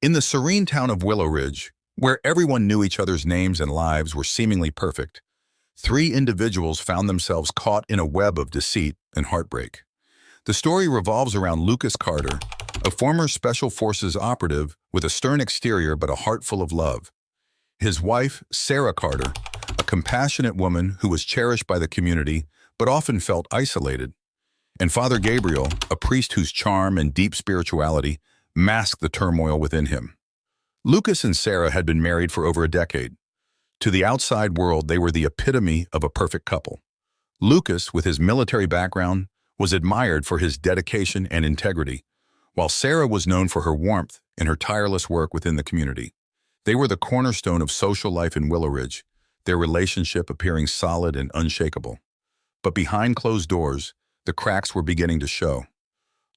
In the serene town of Willow Ridge, where everyone knew each other's names and lives were seemingly perfect, three individuals found themselves caught in a web of deceit and heartbreak. The story revolves around Lucas Carter, a former Special Forces operative with a stern exterior but a heart full of love. His wife, Sarah Carter, a compassionate woman who was cherished by the community but often felt isolated. And Father Gabriel, a priest whose charm and deep spirituality masked the turmoil within him. Lucas and Sarah had been married for over a decade. To the outside world, they were the epitome of a perfect couple. Lucas, with his military background, was admired for his dedication and integrity, while Sarah was known for her warmth and her tireless work within the community. They were the cornerstone of social life in Willow Ridge, their relationship appearing solid and unshakable. But behind closed doors, the cracks were beginning to show.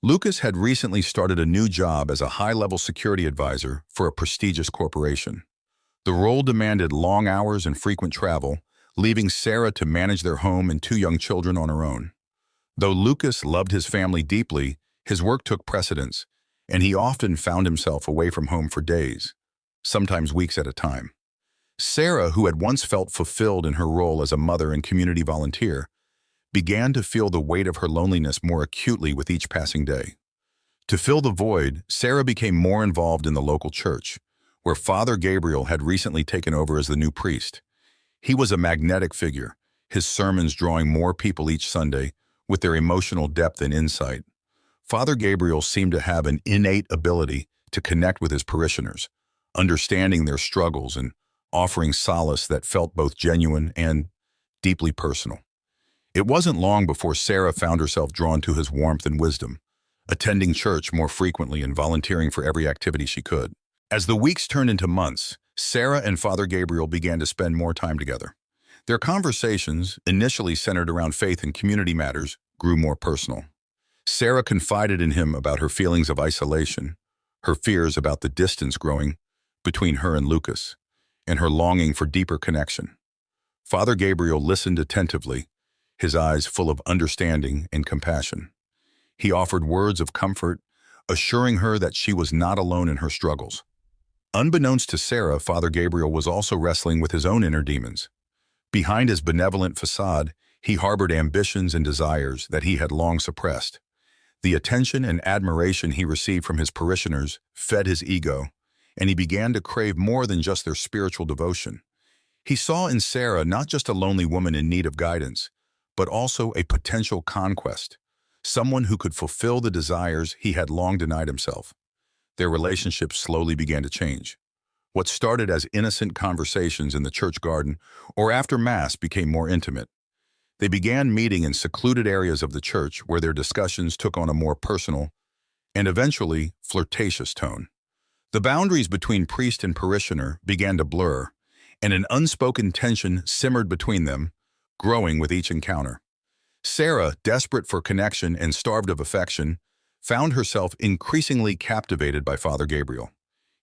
Lucas had recently started a new job as a high-level security advisor for a prestigious corporation. The role demanded long hours and frequent travel, leaving Sarah to manage their home and two young children on her own. Though Lucas loved his family deeply, his work took precedence, and he often found himself away from home for days, sometimes weeks at a time. Sarah, who had once felt fulfilled in her role as a mother and community volunteer, began to feel the weight of her loneliness more acutely with each passing day. To fill the void, Sarah became more involved in the local church, where Father Gabriel had recently taken over as the new priest. He was a magnetic figure, his sermons drawing more people each Sunday with their emotional depth and insight. Father Gabriel seemed to have an innate ability to connect with his parishioners, understanding their struggles and offering solace that felt both genuine and deeply personal. It wasn't long before Sarah found herself drawn to his warmth and wisdom, attending church more frequently and volunteering for every activity she could. As the weeks turned into months, Sarah and Father Gabriel began to spend more time together. Their conversations, initially centered around faith and community matters, grew more personal. Sarah confided in him about her feelings of isolation, her fears about the distance growing between her and Lucas, and her longing for deeper connection. Father Gabriel listened attentively, his eyes full of understanding and compassion. He offered words of comfort, assuring her that she was not alone in her struggles. Unbeknownst to Sarah, Father Gabriel was also wrestling with his own inner demons. Behind his benevolent facade, he harbored ambitions and desires that he had long suppressed. The attention and admiration he received from his parishioners fed his ego, and he began to crave more than just their spiritual devotion. He saw in Sarah not just a lonely woman in need of guidance, but also a potential conquest, someone who could fulfill the desires he had long denied himself. Their relationship slowly began to change. What started as innocent conversations in the church garden or after Mass became more intimate. They began meeting in secluded areas of the church where their discussions took on a more personal and eventually flirtatious tone. The boundaries between priest and parishioner began to blur, and an unspoken tension simmered between them, growing with each encounter. Sarah, desperate for connection and starved of affection, found herself increasingly captivated by Father Gabriel.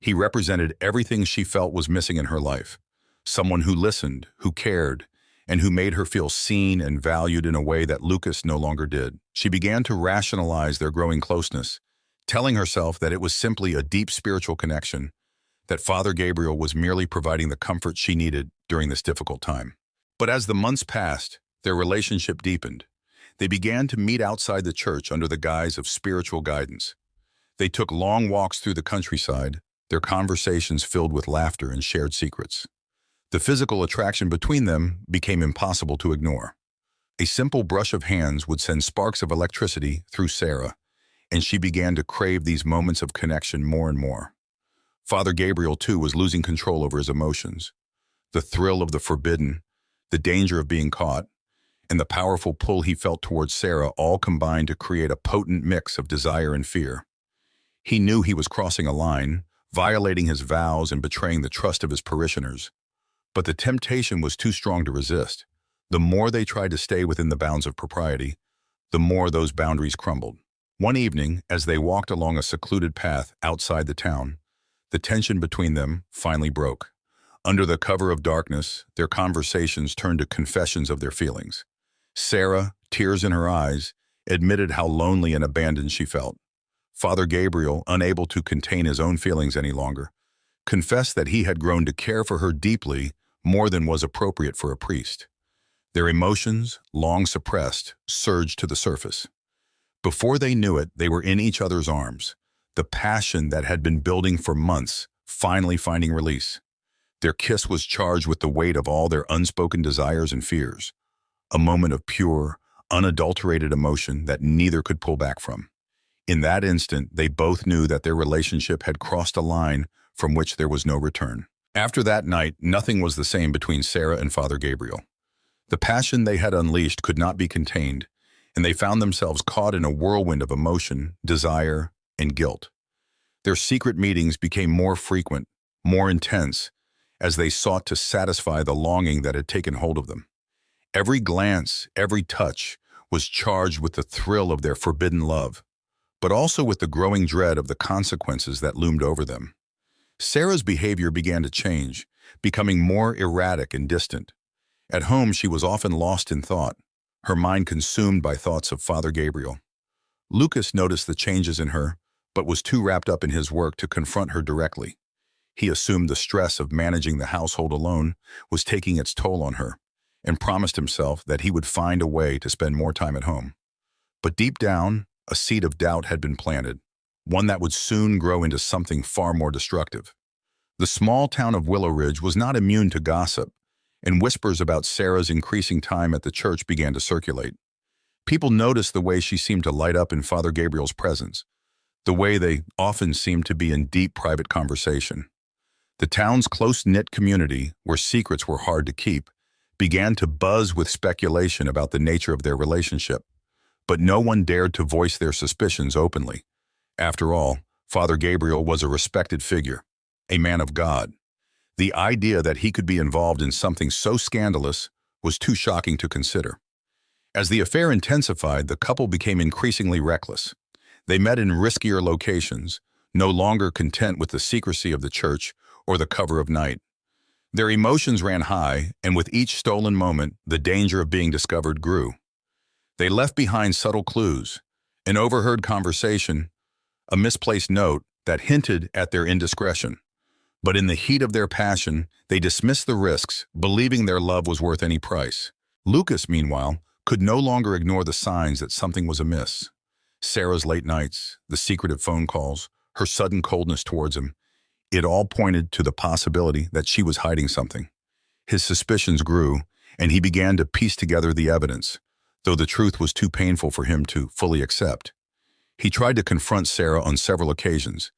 He represented everything she felt was missing in her life, someone who listened, who cared, and who made her feel seen and valued in a way that Lucas no longer did. She began to rationalize their growing closeness, telling herself that it was simply a deep spiritual connection, that Father Gabriel was merely providing the comfort she needed during this difficult time. But as the months passed, their relationship deepened. They began to meet outside the church under the guise of spiritual guidance. They took long walks through the countryside, their conversations filled with laughter and shared secrets. The physical attraction between them became impossible to ignore. A simple brush of hands would send sparks of electricity through Sarah, and she began to crave these moments of connection more and more. Father Gabriel, too, was losing control over his emotions. The thrill of the forbidden, the danger of being caught, and the powerful pull he felt towards Sarah all combined to create a potent mix of desire and fear. He knew he was crossing a line, violating his vows and betraying the trust of his parishioners. But the temptation was too strong to resist. The more they tried to stay within the bounds of propriety, the more those boundaries crumbled. One evening, as they walked along a secluded path outside the town, the tension between them finally broke. Under the cover of darkness, their conversations turned to confessions of their feelings. Sarah, tears in her eyes, admitted how lonely and abandoned she felt. Father Gabriel, unable to contain his own feelings any longer, confessed that he had grown to care for her deeply, more than was appropriate for a priest. Their emotions, long suppressed, surged to the surface. Before they knew it, they were in each other's arms, the passion that had been building for months finally finding release. Their kiss was charged with the weight of all their unspoken desires and fears, a moment of pure, unadulterated emotion that neither could pull back from. In that instant, they both knew that their relationship had crossed a line from which there was no return. After that night, nothing was the same between Sarah and Father Gabriel. The passion they had unleashed could not be contained, and they found themselves caught in a whirlwind of emotion, desire, and guilt. Their secret meetings became more frequent, more intense, as they sought to satisfy the longing that had taken hold of them. Every glance, every touch, was charged with the thrill of their forbidden love, but also with the growing dread of the consequences that loomed over them. Sarah's behavior began to change, becoming more erratic and distant. At home, she was often lost in thought, her mind consumed by thoughts of Father Gabriel. Lucas noticed the changes in her, but was too wrapped up in his work to confront her directly. He assumed the stress of managing the household alone was taking its toll on her, and promised himself that he would find a way to spend more time at home. But deep down, a seed of doubt had been planted, one that would soon grow into something far more destructive. The small town of Willow Ridge was not immune to gossip, and whispers about Sarah's increasing time at the church began to circulate. People noticed the way she seemed to light up in Father Gabriel's presence, the way they often seemed to be in deep private conversation. The town's close-knit community, where secrets were hard to keep, began to buzz with speculation about the nature of their relationship, but no one dared to voice their suspicions openly. After all, Father Gabriel was a respected figure, a man of God. The idea that he could be involved in something so scandalous was too shocking to consider. As the affair intensified, the couple became increasingly reckless. They met in riskier locations, no longer content with the secrecy of the church or the cover of night. Their emotions ran high, and with each stolen moment, the danger of being discovered grew. They left behind subtle clues, an overheard conversation, a misplaced note that hinted at their indiscretion. But in the heat of their passion, they dismissed the risks, believing their love was worth any price. Lucas, meanwhile, could no longer ignore the signs that something was amiss. Sarah's late nights, the secretive phone calls, her sudden coldness towards him, it all pointed to the possibility that she was hiding something. His suspicions grew, and he began to piece together the evidence, though the truth was too painful for him to fully accept. He tried to confront Sarah on several occasions,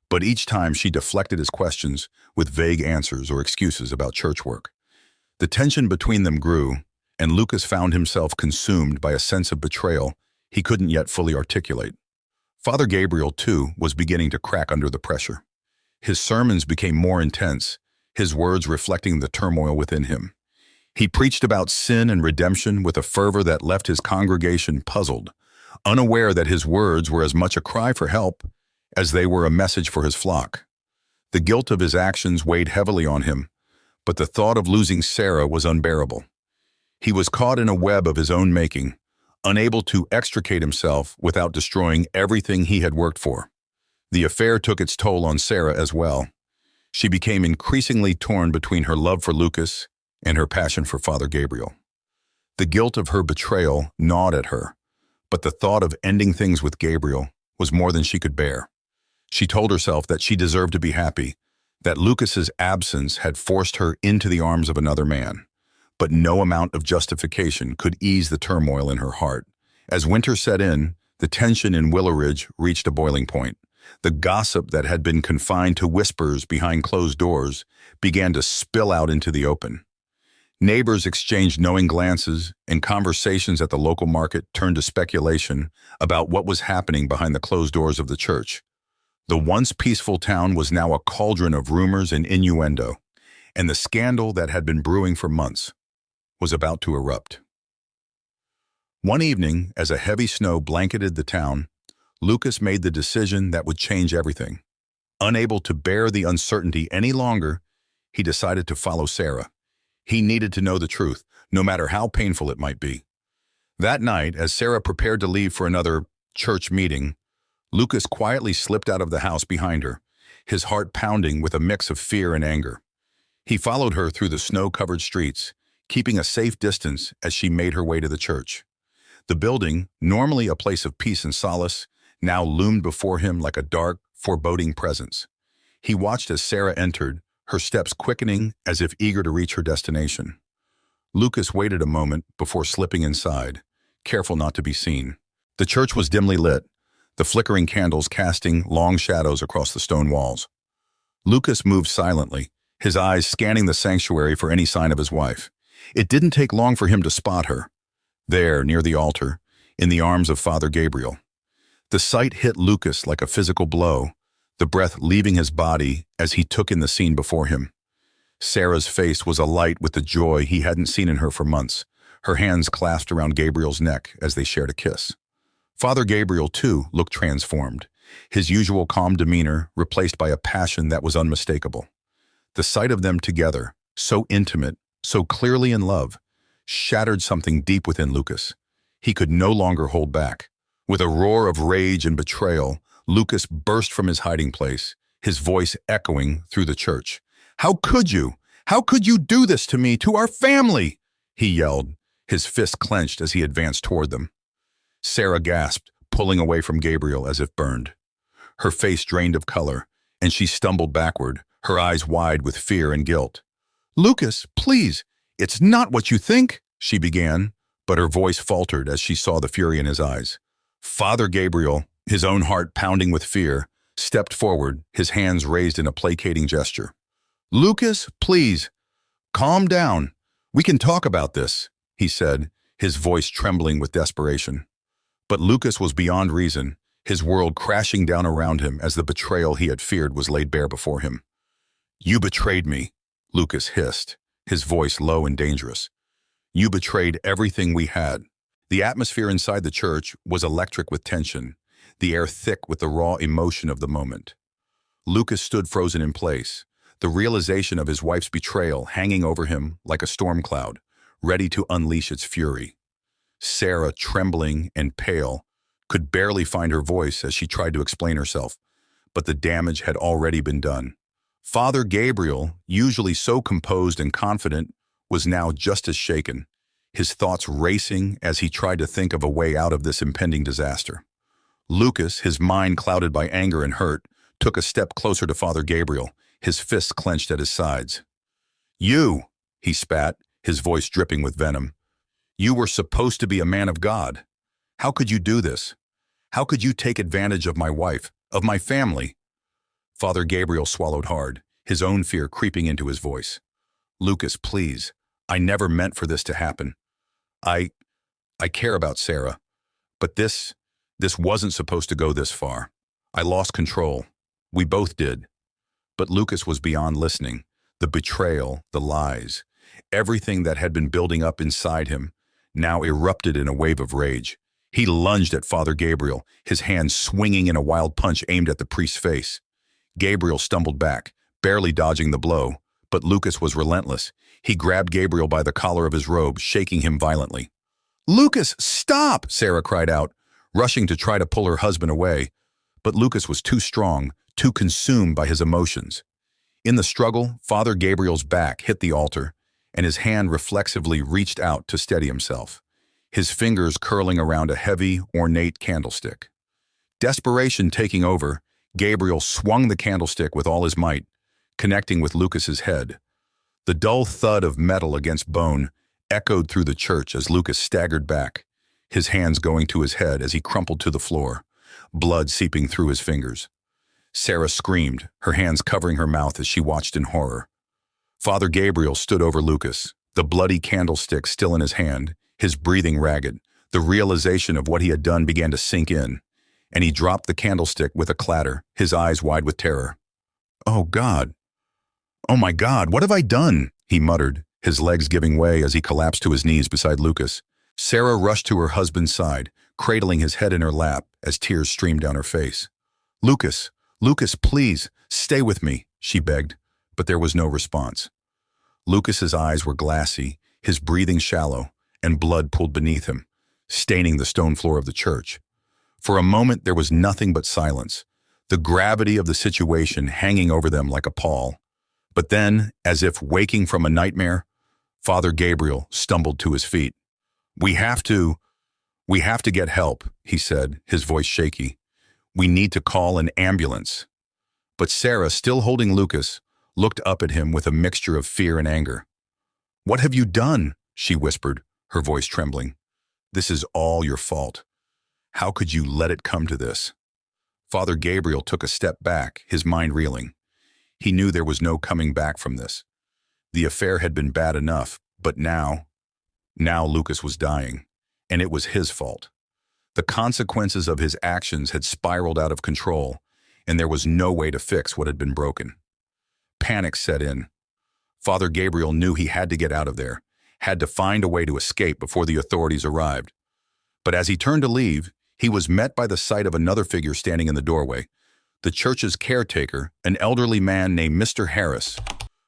but each time she deflected his questions with vague answers or excuses about church work. The tension between them grew, and Lucas found himself consumed by a sense of betrayal he couldn't yet fully articulate. Father Gabriel, too, was beginning to crack under the pressure. His sermons became more intense, his words reflecting the turmoil within him. He preached about sin and redemption with a fervor that left his congregation puzzled, unaware that his words were as much a cry for help as they were a message for his flock. The guilt of his actions weighed heavily on him, but the thought of losing Sarah was unbearable. He was caught in a web of his own making, unable to extricate himself without destroying everything he had worked for. The affair took its toll on Sarah as well. She became increasingly torn between her love for Lucas and her passion for Father Gabriel. The guilt of her betrayal gnawed at her, but the thought of ending things with Gabriel was more than she could bear. She told herself that she deserved to be happy, that Lucas's absence had forced her into the arms of another man. But no amount of justification could ease the turmoil in her heart. As winter set in, the tension in Willow Ridge reached a boiling point. The gossip that had been confined to whispers behind closed doors began to spill out into the open. Neighbors exchanged knowing glances, and conversations at the local market turned to speculation about what was happening behind the closed doors of the church. The once peaceful town was now a cauldron of rumors and innuendo, and the scandal that had been brewing for months was about to erupt. One evening, as a heavy snow blanketed the town, Lucas made the decision that would change everything. Unable to bear the uncertainty any longer, he decided to follow Sarah. He needed to know the truth, no matter how painful it might be. That night, as Sarah prepared to leave for another church meeting, Lucas quietly slipped out of the house behind her, his heart pounding with a mix of fear and anger. He followed her through the snow-covered streets, keeping a safe distance as she made her way to the church. The building, normally a place of peace and solace, now loomed before him like a dark, foreboding presence. He watched as Sarah entered, her steps quickening as if eager to reach her destination. Lucas waited a moment before slipping inside, careful not to be seen. The church was dimly lit, the flickering candles casting long shadows across the stone walls. Lucas moved silently, his eyes scanning the sanctuary for any sign of his wife. It didn't take long for him to spot her. There, near the altar, in the arms of Father Gabriel. The sight hit Lucas like a physical blow, the breath leaving his body as he took in the scene before him. Sarah's face was alight with the joy he hadn't seen in her for months, her hands clasped around Gabriel's neck as they shared a kiss. Father Gabriel, too, looked transformed, his usual calm demeanor replaced by a passion that was unmistakable. The sight of them together, so intimate, so clearly in love, shattered something deep within Lucas. He could no longer hold back. With a roar of rage and betrayal, Lucas burst from his hiding place, his voice echoing through the church. "How could you? How could you do this to me, to our family?" he yelled, his fist clenched as he advanced toward them. Sarah gasped, pulling away from Gabriel as if burned. Her face drained of color, and she stumbled backward, her eyes wide with fear and guilt. "Lucas, please, it's not what you think," she began, but her voice faltered as she saw the fury in his eyes. Father Gabriel, his own heart pounding with fear, stepped forward, his hands raised in a placating gesture. "Lucas, please, calm down. We can talk about this," he said, his voice trembling with desperation. But Lucas was beyond reason, his world crashing down around him as the betrayal he had feared was laid bare before him. "You betrayed me," Lucas hissed, his voice low and dangerous. "You betrayed everything we had." The atmosphere inside the church was electric with tension, the air thick with the raw emotion of the moment. Lucas stood frozen in place, the realization of his wife's betrayal hanging over him like a storm cloud, ready to unleash its fury. Sarah, trembling and pale, could barely find her voice as she tried to explain herself, but the damage had already been done. Father Gabriel, usually so composed and confident, was now just as shaken, his thoughts racing as he tried to think of a way out of this impending disaster. Lucas, his mind clouded by anger and hurt, took a step closer to Father Gabriel, his fists clenched at his sides. "You," he spat, his voice dripping with venom. "You were supposed to be a man of God. How could you do this? How could you take advantage of my wife, of my family?" Father Gabriel swallowed hard, his own fear creeping into his voice. "Lucas, please, I never meant for this to happen. I care about Sarah, but this wasn't supposed to go this far. I lost control. We both did." But Lucas was beyond listening. The betrayal, the lies, everything that had been building up inside him now erupted in a wave of rage. He lunged at Father Gabriel, his hand swinging in a wild punch aimed at the priest's face. Gabriel stumbled back, barely dodging the blow, but Lucas was relentless. He grabbed Gabriel by the collar of his robe, shaking him violently. "Lucas, stop!" Sarah cried out, rushing to try to pull her husband away. But Lucas was too strong, too consumed by his emotions. In the struggle, Father Gabriel's back hit the altar, and his hand reflexively reached out to steady himself, his fingers curling around a heavy, ornate candlestick. Desperation taking over, Gabriel swung the candlestick with all his might, connecting with Lucas's head. The dull thud of metal against bone echoed through the church as Lucas staggered back, his hands going to his head as he crumpled to the floor, blood seeping through his fingers. Sarah screamed, her hands covering her mouth as she watched in horror. Father Gabriel stood over Lucas, the bloody candlestick still in his hand, his breathing ragged. The realization of what he had done began to sink in, and he dropped the candlestick with a clatter, his eyes wide with terror. "Oh God! Oh my God, what have I done?" he muttered, his legs giving way as he collapsed to his knees beside Lucas. Sarah rushed to her husband's side, cradling his head in her lap as tears streamed down her face. "Lucas, Lucas, please, stay with me," she begged, but there was no response. Lucas's eyes were glassy, his breathing shallow, and blood pooled beneath him, staining the stone floor of the church. For a moment, there was nothing but silence, the gravity of the situation hanging over them like a pall. But then, as if waking from a nightmare, Father Gabriel stumbled to his feet. We have to get help," he said, his voice shaky. "We need to call an ambulance." But Sarah, still holding Lucas, looked up at him with a mixture of fear and anger. "What have you done?" she whispered, her voice trembling. "This is all your fault. How could you let it come to this?" Father Gabriel took a step back, his mind reeling. He knew there was no coming back from this. The affair had been bad enough, but now Lucas was dying, and it was his fault. The consequences of his actions had spiraled out of control, and there was no way to fix what had been broken. Panic set in. Father Gabriel knew he had to get out of there, had to find a way to escape before the authorities arrived. But as he turned to leave, he was met by the sight of another figure standing in the doorway, the church's caretaker, an elderly man named Mr. Harris,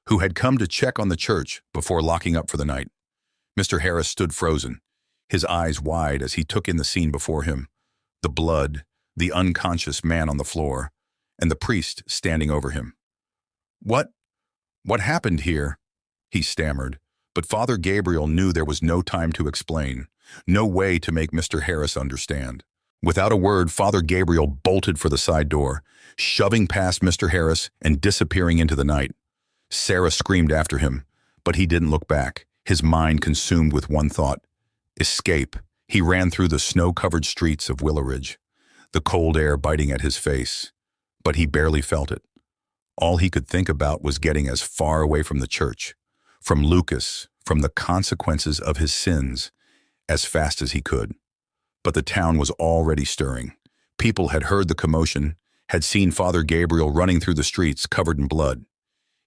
who had come to check on the church before locking up for the night. Mr. Harris stood frozen, his eyes wide as he took in the scene before him, the blood, the unconscious man on the floor, and the priest standing over him. What happened here?" he stammered, but Father Gabriel knew there was no time to explain, no way to make Mr. Harris understand. Without a word, Father Gabriel bolted for the side door, shoving past Mr. Harris and disappearing into the night. Sarah screamed after him, but he didn't look back, his mind consumed with one thought: escape. He ran through the snow-covered streets of Willow Ridge, the cold air biting at his face, but he barely felt it. All he could think about was getting as far away from the church, from Lucas, from the consequences of his sins, as fast as he could. But the town was already stirring. People had heard the commotion, had seen Father Gabriel running through the streets covered in blood.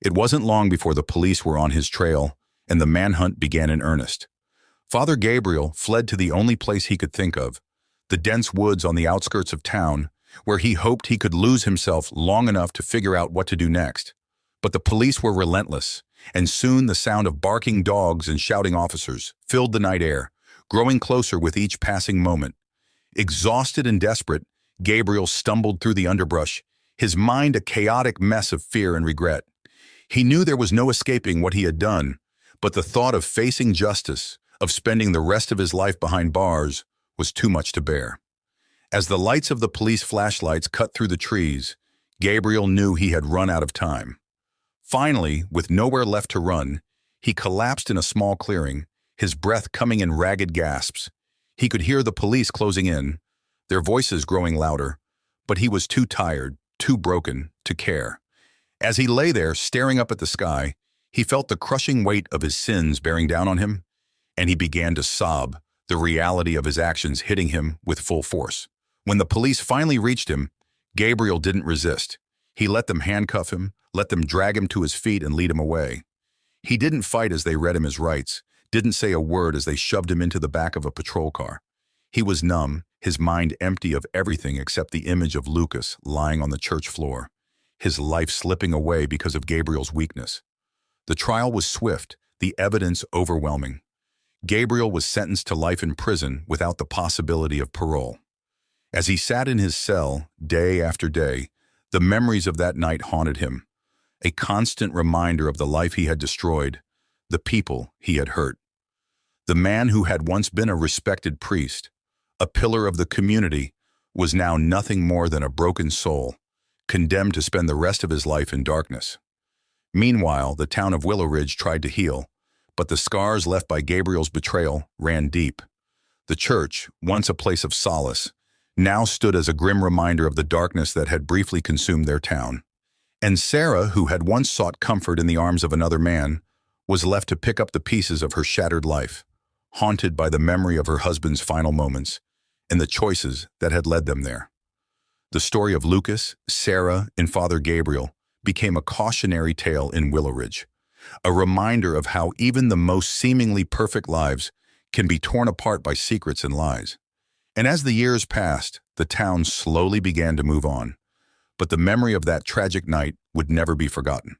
It wasn't long before the police were on his trail, and the manhunt began in earnest. Father Gabriel fled to the only place he could think of, the dense woods on the outskirts of town, where he hoped he could lose himself long enough to figure out what to do next. But the police were relentless, and soon the sound of barking dogs and shouting officers filled the night air, growing closer with each passing moment. Exhausted and desperate, Gabriel stumbled through the underbrush, his mind a chaotic mess of fear and regret. He knew there was no escaping what he had done, but the thought of facing justice, of spending the rest of his life behind bars, was too much to bear. As the lights of the police flashlights cut through the trees, Gabriel knew he had run out of time. Finally, with nowhere left to run, he collapsed in a small clearing, his breath coming in ragged gasps. He could hear the police closing in, their voices growing louder, but he was too tired, too broken, to care. As he lay there, staring up at the sky, he felt the crushing weight of his sins bearing down on him, and he began to sob, the reality of his actions hitting him with full force. When the police finally reached him, Gabriel didn't resist. He let them handcuff him, let them drag him to his feet and lead him away. He didn't fight as they read him his rights, didn't say a word as they shoved him into the back of a patrol car. He was numb, his mind empty of everything except the image of Lucas lying on the church floor, his life slipping away because of Gabriel's weakness. The trial was swift, the evidence overwhelming. Gabriel was sentenced to life in prison without the possibility of parole. As he sat in his cell, day after day, the memories of that night haunted him, a constant reminder of the life he had destroyed, the people he had hurt. The man who had once been a respected priest, a pillar of the community, was now nothing more than a broken soul, condemned to spend the rest of his life in darkness. Meanwhile, the town of Willow Ridge tried to heal, but the scars left by Gabriel's betrayal ran deep. The church, once a place of solace, now stood as a grim reminder of the darkness that had briefly consumed their town. And Sarah, who had once sought comfort in the arms of another man, was left to pick up the pieces of her shattered life, haunted by the memory of her husband's final moments and the choices that had led them there. The story of Lucas, Sarah, and Father Gabriel became a cautionary tale in Willow Ridge, a reminder of how even the most seemingly perfect lives can be torn apart by secrets and lies. And as the years passed, the town slowly began to move on, but the memory of that tragic night would never be forgotten.